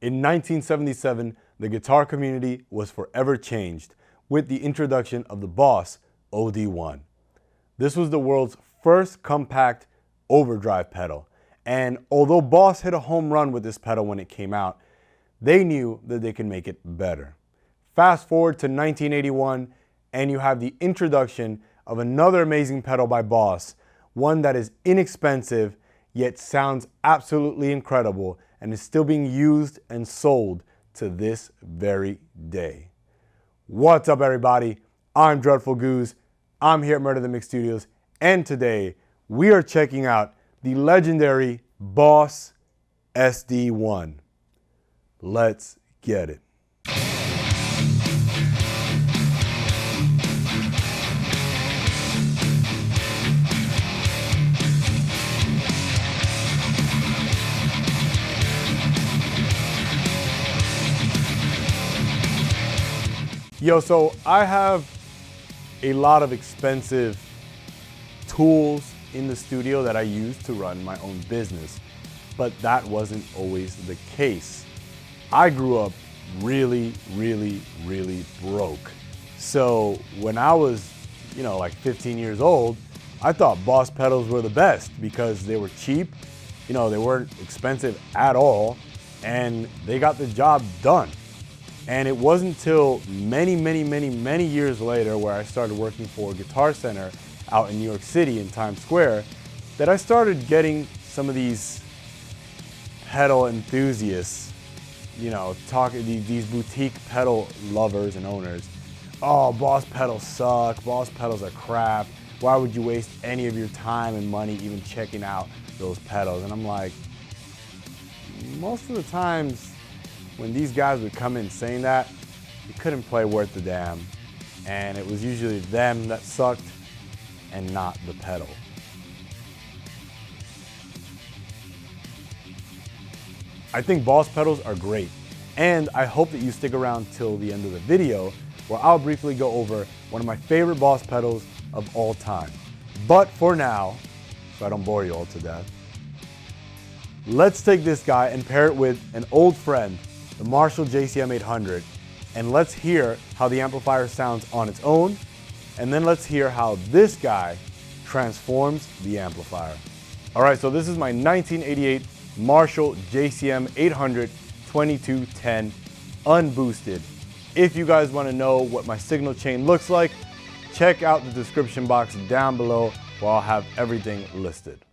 In 1977, the guitar community was forever changed with the introduction of the Boss OD1. This was the world's first compact overdrive pedal, and although Boss hit a home run with this pedal when it came out, they knew that they could make it better. Fast forward to 1981, and you have the introduction of another amazing pedal by Boss, one that is inexpensive yet sounds absolutely incredible and is still being used and sold to this very day. What's up, everybody? I'm Dreadful Gooz. I'm here at Murder the Mix Studios, and today we are checking out the legendary Boss SD-1. Let's get it. Yo, so I have a lot of expensive tools in the studio that I use to run my own business, but that wasn't always the case. I grew up really broke. So when I was, like 15 years old, I thought Boss pedals were the best because they were cheap, they weren't expensive at all, and they got the job done. And it wasn't until many years later, where I started working for Guitar Center out in New York City in Times Square, that I started getting some of these pedal enthusiasts, talking these boutique pedal lovers and owners. Oh, Boss pedals suck, Boss pedals are crap. Why would you waste any of your time and money even checking out those pedals? And I'm like, most of the times, when these guys would come in saying that, you couldn't play worth the damn. And it was usually them that sucked and not the pedal. I think Boss pedals are great, and I hope that you stick around till the end of the video, where I'll briefly go over one of my favorite Boss pedals of all time. But for now, so I don't bore you all to death, let's take this guy and pair it with an old friend, the Marshall JCM 800, and let's hear how the amplifier sounds on its own, and then let's hear how this guy transforms the amplifier. All right, so this is my 1988 Marshall JCM 800 2210 unboosted. If you guys want to know what my signal chain looks like, check out the description box down below where I'll have everything listed.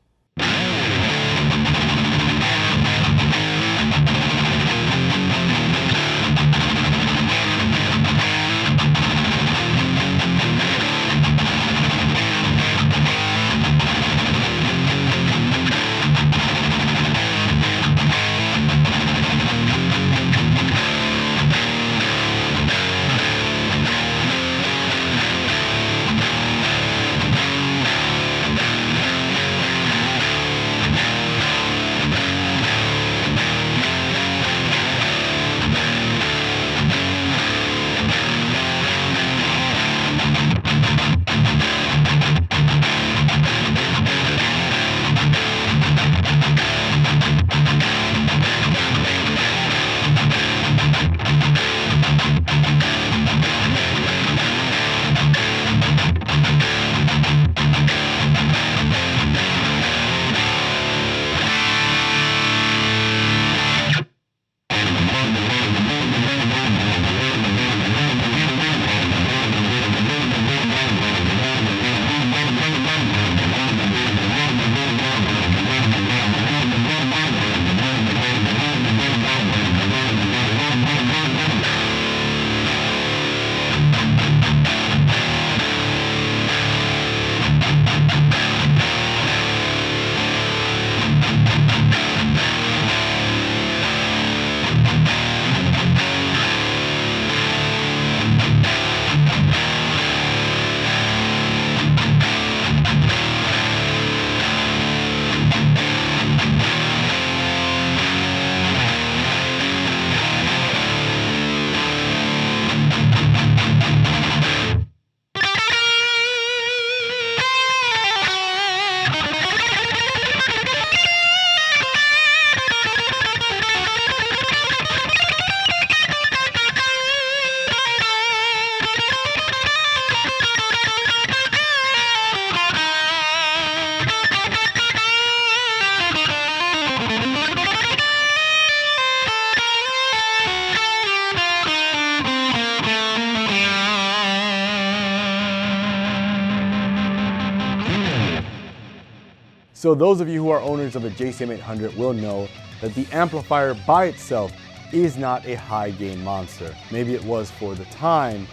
So those of you who are owners of a JCM800 will know that the amplifier by itself is not a high gain monster. Maybe it was for the time,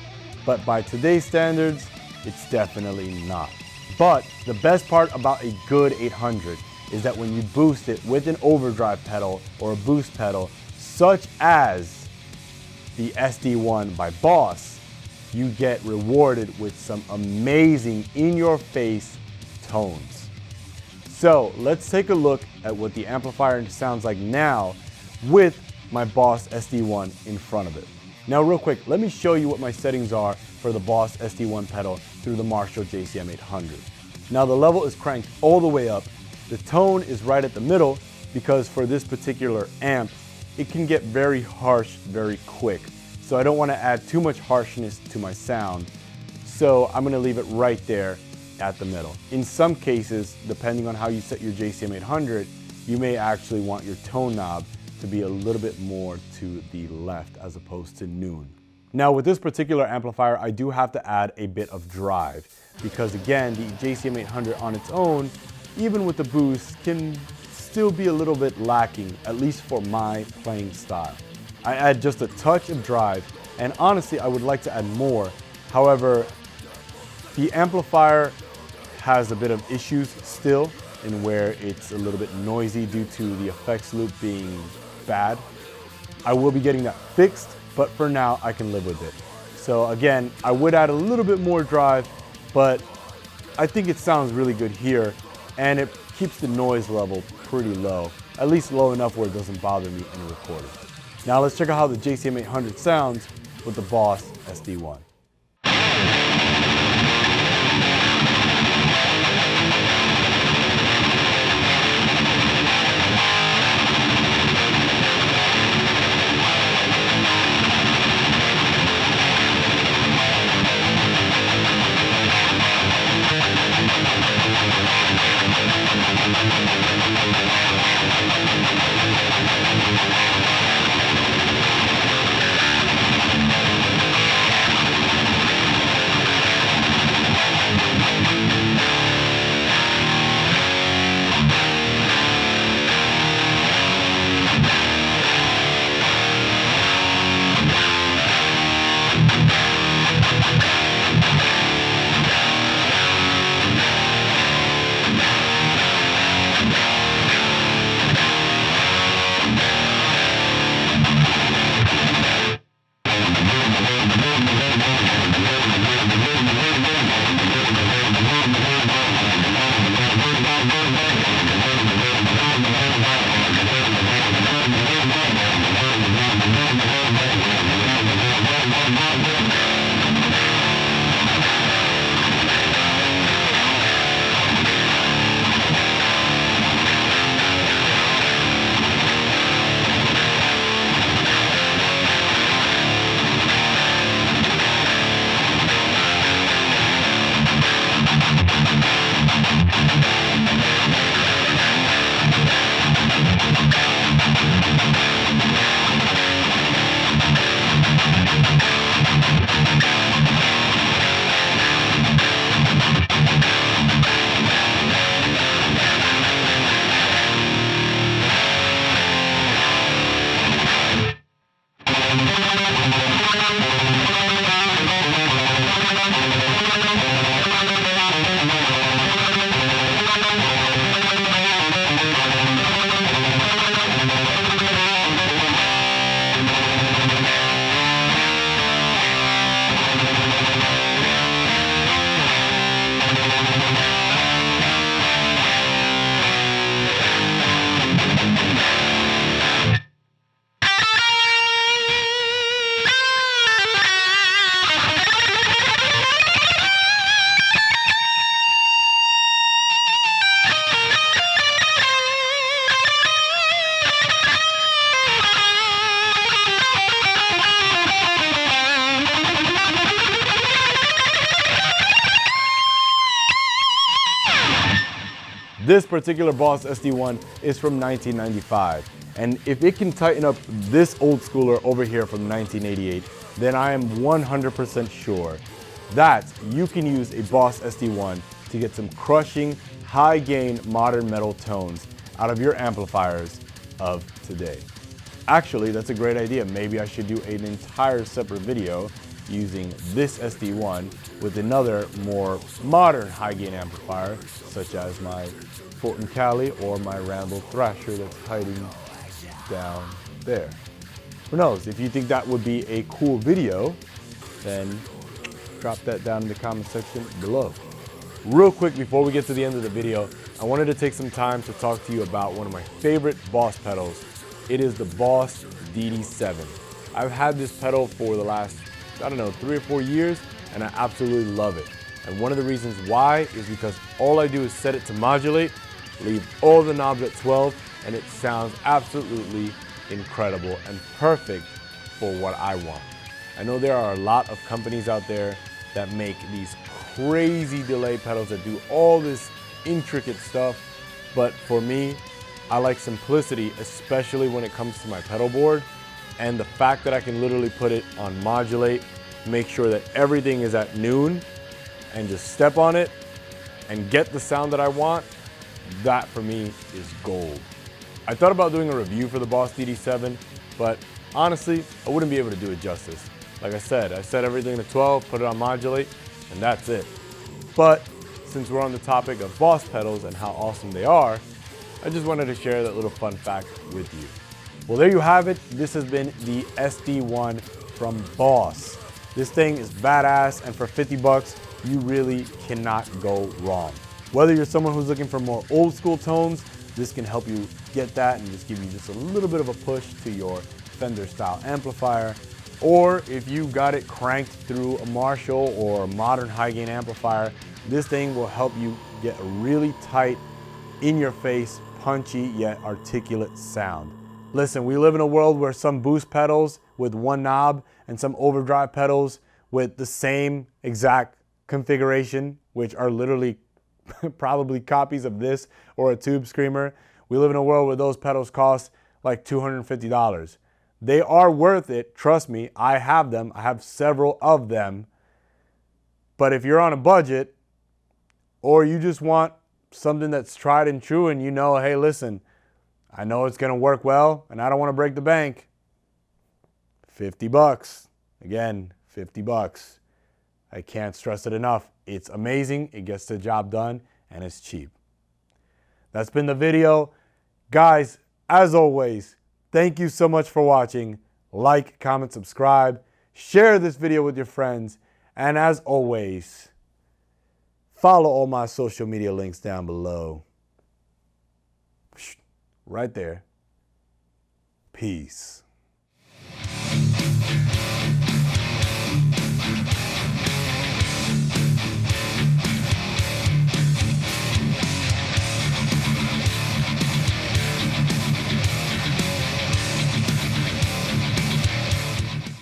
but by today's standards, it's definitely not. But the best part about a good 800 is that when you boost it with an overdrive pedal or a boost pedal, such as the SD-1 by Boss, you get rewarded with some amazing in-your-face tones. So let's take a look at what the amplifier sounds like now with my Boss SD-1 in front of it. Now real quick, let me show you what my settings are for the Boss SD-1 pedal through the Marshall JCM800. Now the level is cranked all the way up. The tone is right at the middle because for this particular amp, it can get very harsh very quick. So I don't want to add too much harshness to my sound. So I'm going to leave it right there at the middle. In some cases, depending on how you set your JCM800, you may actually want your tone knob to be a little bit more to the left as opposed to noon. Now with this particular amplifier, I do have to add a bit of drive because again, the JCM800 on its own, even with the boost, can still be a little bit lacking, at least for my playing style. I add just a touch of drive, and honestly, I would like to add more. However, the amplifier has a bit of issues still in where it's a little bit noisy due to the effects loop being bad. I will be getting that fixed, but for now, I can live with it. So again, I would add a little bit more drive, but I think it sounds really good here, and it keeps the noise level pretty low, at least low enough where it doesn't bother me in recording. Now let's check out how the JCM800 sounds with the Boss SD-1. This particular Boss SD-1 is from 1995, and if it can tighten up this old schooler over here from 1988, then I am 100% sure that you can use a Boss SD-1 to get some crushing, high gain modern metal tones out of your amplifiers of today. Actually, that's a great idea. Maybe I should do an entire separate video using this SD-1 with another more modern high gain amplifier, such as my Fortin Cali or my Randall Thrasher that's hiding down there. Who knows? If you think that would be a cool video, then drop that down in the comment section below. Real quick before we get to the end of the video, I wanted to take some time to talk to you about one of my favorite Boss pedals. It is the Boss DD7. I've had this pedal for the last, I don't know, 3 or 4 years, and I absolutely love it. And one of the reasons why is because all I do is set it to modulate, leave all the knobs at 12, and it sounds absolutely incredible and perfect for what I want. I know there are a lot of companies out there that make these crazy delay pedals that do all this intricate stuff, but for me, I like simplicity, especially when it comes to my pedal board, and the fact that I can literally put it on modulate, make sure that everything is at noon, and just step on it and get the sound that I want, that for me is gold. I thought about doing a review for the Boss DD7, but honestly, I wouldn't be able to do it justice. Like I said everything to 12, put it on modulate, and that's it. But since we're on the topic of Boss pedals and how awesome they are, I just wanted to share that little fun fact with you. Well, there you have it. This has been the SD-1 from Boss. This thing is badass, and for 50 bucks, you really cannot go wrong. Whether you're someone who's looking for more old school tones, this can help you get that and just give you just a little bit of a push to your Fender style amplifier. Or if you got it cranked through a Marshall or a modern high gain amplifier, this thing will help you get a really tight, in your face, punchy yet articulate sound. Listen, we live in a world where some boost pedals with one knob and some overdrive pedals with the same exact configuration, which are literally probably copies of this or a tube screamer. We live in a world where those pedals cost like $250. They are worth it, trust me. I have them. I have several of them. But if you're on a budget or you just want something that's tried and true and you know, hey, listen, I know it's gonna work well and I don't want to break the bank, 50 bucks. Again, 50 bucks. I can't stress it enough. It's amazing, it gets the job done, and it's cheap. That's been the video. Guys, as always, thank you so much for watching. Like, comment, subscribe, share this video with your friends, and as always, follow all my social media links down below. Right there. Peace.